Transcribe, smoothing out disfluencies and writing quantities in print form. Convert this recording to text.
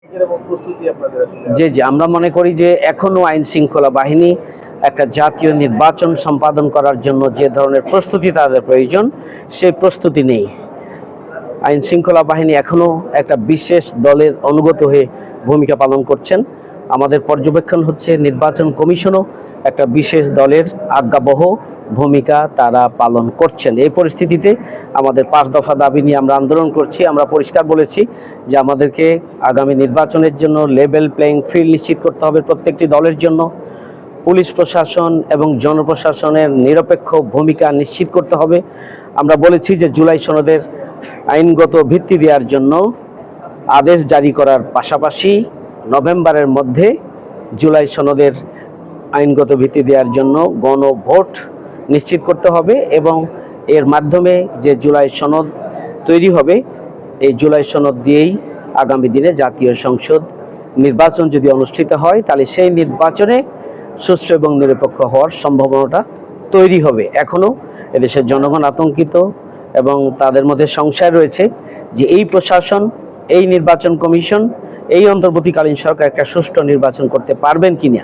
কিরকম প্রস্তুতি আপনাদের আসলে? জি, জি। আমরা মনে করি যে এখনো আইন শৃঙ্খলা বাহিনী একটা জাতীয় নির্বাচন সম্পাদন করার জন্য যে ধরনের প্রস্তুতি তাদের প্রয়োজন, সেই প্রস্তুতি নেই। আইন শৃঙ্খলা বাহিনী এখনো একটা বিশেষ দলের অনুগত হয়ে ভূমিকা পালন করছেন। আমাদের পর্যবেক্ষণ হচ্ছে নির্বাচন কমিশনও একটা বিশেষ দলের আজ্ঞাবহ ভূমিকা তারা পালন করছেন। এই পরিস্থিতিতে আমাদের ৫ দফা দাবি নিয়ে আমরা আন্দোলন করছি। আমরা পরিষ্কার বলেছি যে আমাদেরকে আগামী নির্বাচনের জন্য লেভেল প্লেইং ফিল্ড নিশ্চিত করতে হবে প্রত্যেকটি দলের জন্য। পুলিশ প্রশাসন এবং জনপ্রশাসনের নিরপেক্ষ ভূমিকা নিশ্চিত করতে হবে। আমরা বলেছি যে জুলাই সনদের আইনগত ভিত্তি দেওয়ার জন্য আদেশ জারি করার পাশাপাশি নভেম্বরের মধ্যে জুলাই সনদের আইনগত ভিত্তি দেওয়ার জন্য গণভোট নিশ্চিত করতে হবে এবং এর মাধ্যমে যে জুলাই সনদ তৈরি হবে, এই জুলাই সনদ দিয়েই আগামী দিনে জাতীয় সংসদ নির্বাচন যদি অনুষ্ঠিত হয়, তাহলে সেই নির্বাচনে সুষ্ঠু এবং নিরপেক্ষ হওয়ার সম্ভাবনাটা তৈরি হবে। এখনও এদেশের জনগণ আতঙ্কিত এবং তাদের মধ্যে সংশয় রয়েছে যে এই প্রশাসন, এই নির্বাচন কমিশন, এই অন্তর্বর্তীকালীন সরকার একটা সুষ্ঠু নির্বাচন করতে পারবেন কিনা।